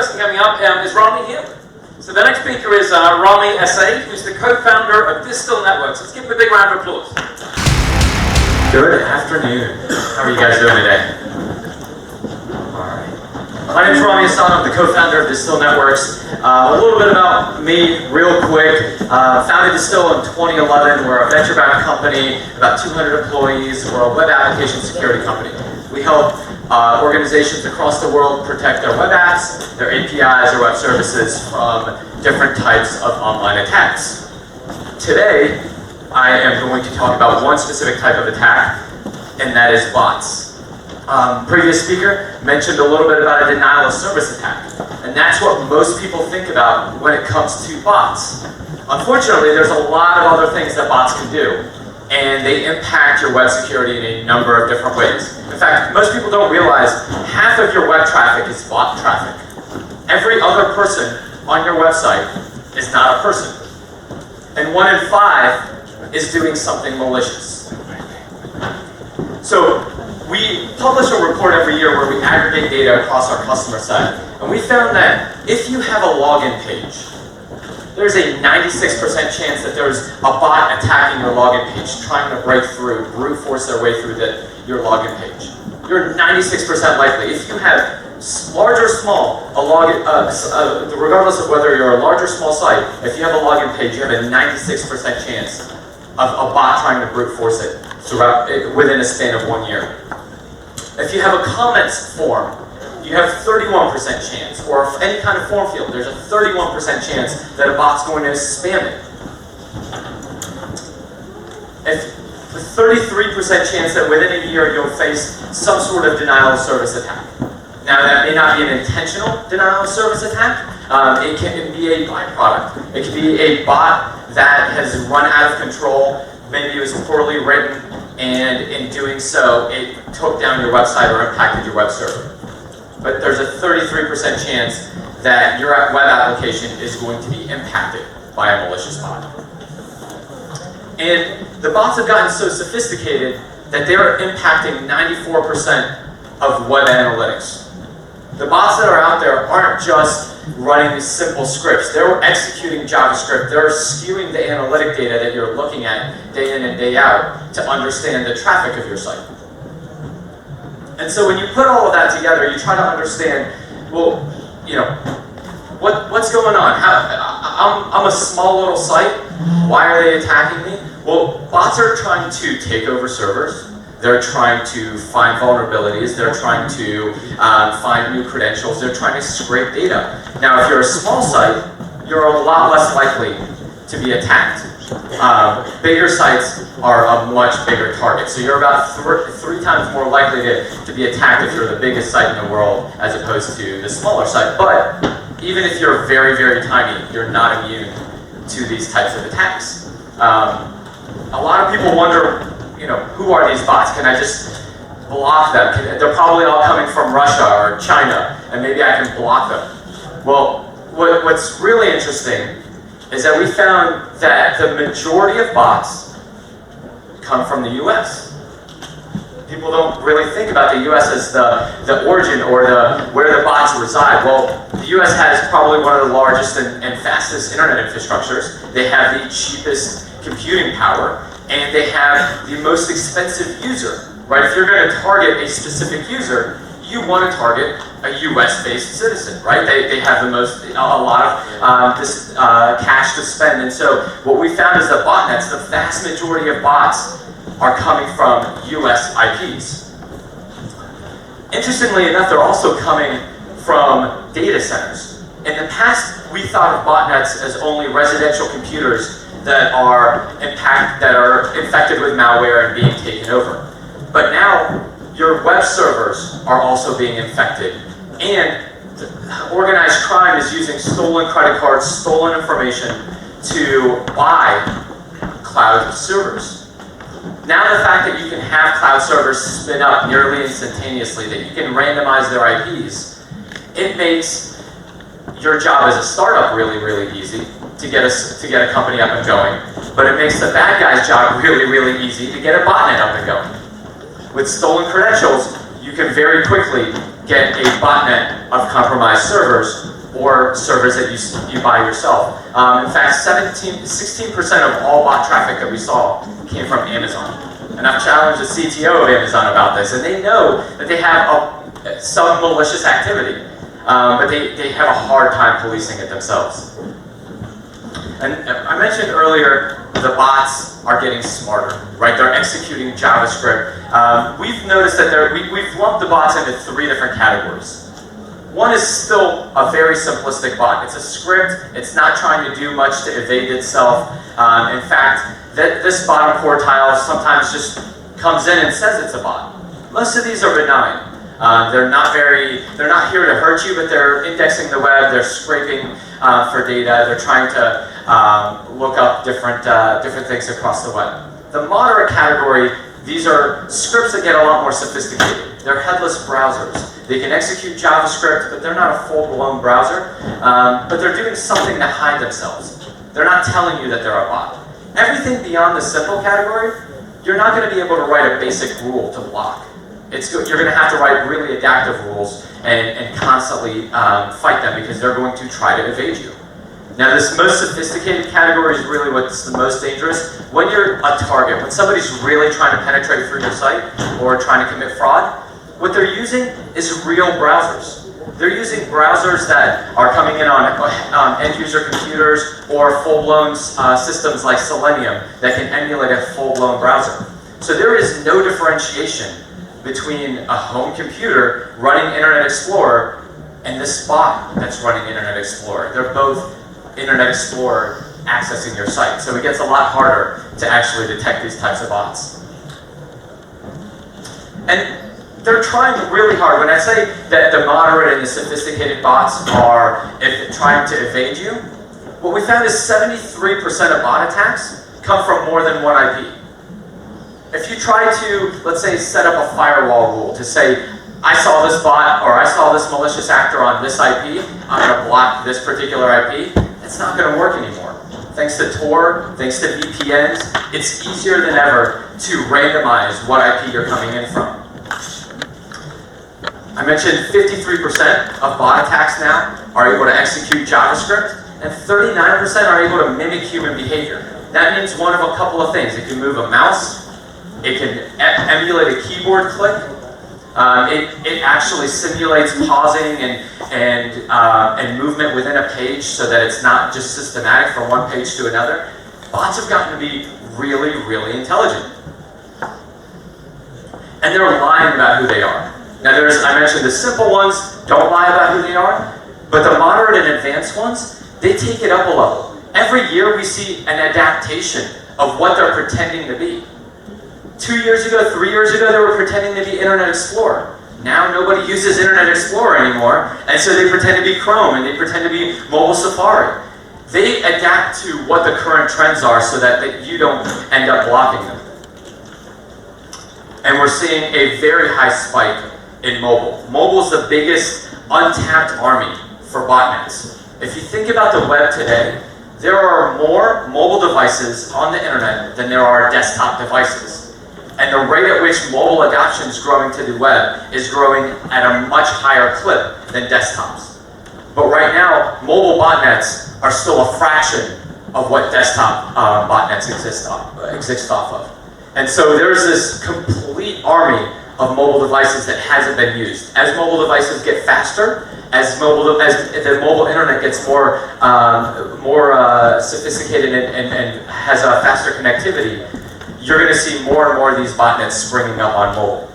person coming up is Rami here. So the next speaker is Rami Essaid, who's the co-founder of Distill Networks. Let's give him a big round of applause. Good afternoon. How are you guys doing today? Alright. My name is Rami Essaid. I'm the co-founder of Distill Networks. A little bit about me, real quick. Founded Distill in 2011. We're a venture-backed company, about 200 employees. We're a web application security company. We help organizations across the world protect their web apps, their APIs, their web services from different types of online attacks. Today, I am going to talk about one specific type of attack, and that is bots. Previous speaker mentioned a little bit about a denial of service attack, and that's what most people think about when it comes to bots. Unfortunately, there's a lot of other things that bots can do, and they impact your web security in a number of different ways. In fact, most people don't realize half of your web traffic is bot traffic. Every other person on your website is not a person. And 1 in 5 is doing something malicious. So we publish a report every year where we aggregate data across our customer set. And we found that if you have a login page, there's a 96% chance that there's a bot attacking your login page, trying to break through, brute force their way through your login page. You're 96% likely. If you have large or small, regardless of whether you're a large or small site, if you have a login page, you have a 96% chance of a bot trying to brute force it within a span of 1 year. If you have a comments form, you have 31% chance, or any kind of form field, there's a 31% chance that a bot's going to spam it. If a 33% chance that within a year you'll face some sort of denial of service attack. Now that may not be an intentional denial of service attack. It can be a byproduct. It can be a bot that has run out of control. Maybe it was poorly written, and in doing so, it took down your website or impacted your web server. But there's a 33% chance that your web application is going to be impacted by a malicious bot. And the bots have gotten so sophisticated that they're impacting 94% of web analytics. The bots that are out there aren't just running these simple scripts. They're executing JavaScript. They're skewing the analytic data that you're looking at day in and day out to understand the traffic of your site. And so when you put all of that together, you try to understand, well, you know, what's going on? I'm a small little site. Why are they attacking me? Well, bots are trying to take over servers. They're trying to find vulnerabilities. They're trying to find new credentials. They're trying to scrape data. Now, if you're a small site, you're a lot less likely to be attacked. Bigger sites are a much bigger target. So you're about three times more likely to be attacked if you're the biggest site in the world as opposed to the smaller site. But even if you're very, very tiny, you're not immune to these types of attacks. A lot of people wonder, you know, who are these bots? Can I just block them? They're probably all coming from Russia or China, and maybe I can block them. Well, what's really interesting is that we found that the majority of bots come from the US. People don't really think about the US as the origin or where the bots reside. Well, the US has probably one of the largest and fastest internet infrastructures. They have the cheapest computing power, and they have the most expensive user, right? If you're going to target a specific user, you want to target a US-based citizen, right? They have a lot of cash to spend, and so what we found is that botnets, the vast majority of bots, are coming from US IPs. Interestingly enough, they're also coming from data centers. In the past, we thought of botnets as only residential computers that are infected with malware and being taken over. But now, your web servers are also being infected, and organized crime is using stolen credit cards, stolen information to buy cloud servers. Now the fact that you can have cloud servers spin up nearly instantaneously, that you can randomize their IPs, it makes your job as a startup really, really easy to get a company up and going, but it makes the bad guy's job really, really easy to get a botnet up and going. With stolen credentials, you can very quickly get a botnet of compromised servers or servers that you buy yourself. In fact, 16% of all bot traffic that we saw came from Amazon. And I've challenged the CTO of Amazon about this, and they know that they have some malicious activity, but they have a hard time policing it themselves. And I mentioned earlier, the bots are getting smarter, right? They're executing JavaScript. We've noticed that we've lumped the bots into 3 different categories. One is still a very simplistic bot. It's a script. It's not trying to do much to evade itself. In fact, this bottom quartile sometimes just comes in and says it's a bot. Most of these are benign. They're not here to hurt you, but they're indexing the web. They're scraping for data. They're trying to look up different things across the web. The moderate category, these are scripts that get a lot more sophisticated. They're headless browsers. They can execute JavaScript, but they're not a full-blown browser. But they're doing something to hide themselves. They're not telling you that they're a bot. Everything beyond the simple category, you're not going to be able to write a basic rule to block. You're going to have to write really adaptive rules and constantly fight them because they're going to try to evade you. Now, this most sophisticated category is really what's the most dangerous. When you're a target, when somebody's really trying to penetrate through your site or trying to commit fraud, what they're using is real browsers. They're using browsers that are coming in on end-user computers or full-blown systems like Selenium that can emulate a full-blown browser. So there is no differentiation between a home computer running Internet Explorer and this bot that's running Internet Explorer. They're both Internet Explorer accessing your site. So it gets a lot harder to actually detect these types of bots. And they're trying really hard. When I say that the moderate and the sophisticated bots are trying to evade you, what we found is 73% of bot attacks come from more than one IP. If you try to, let's say, set up a firewall rule to say, I saw this bot or I saw this malicious actor on this IP, I'm going to block this particular IP, it's not going to work anymore. Thanks to Tor, thanks to VPNs, it's easier than ever to randomize what IP you're coming in from. I mentioned 53% of bot attacks now are able to execute JavaScript, and 39% are able to mimic human behavior. That means one of a couple of things. It can move a mouse, it can emulate a keyboard click, it actually simulates pausing and movement within a page so that it's not just systematic from one page to another. Bots have gotten to be really, really intelligent. And they're lying about who they are. Now I mentioned the simple ones don't lie about who they are, but the moderate and advanced ones, they take it up a level. Every year we see an adaptation of what they're pretending to be. 2 years ago, 3 years ago, they were pretending to be Internet Explorer. Now nobody uses Internet Explorer anymore, and so they pretend to be Chrome and they pretend to be mobile Safari. They adapt to what the current trends are so that you don't end up blocking them. And we're seeing a very high spike in mobile. Mobile is the biggest untapped army for botnets. If you think about the web today, there are more mobile devices on the internet than there are desktop devices. And the rate at which mobile adoption is growing to the web is growing at a much higher clip than desktops. But right now, mobile botnets are still a fraction of what desktop botnets exist off of. And so there's this complete army of mobile devices that hasn't been used. As mobile devices get faster, as the mobile internet gets more sophisticated and has a faster connectivity, you're going to see more and more of these botnets springing up on mobile.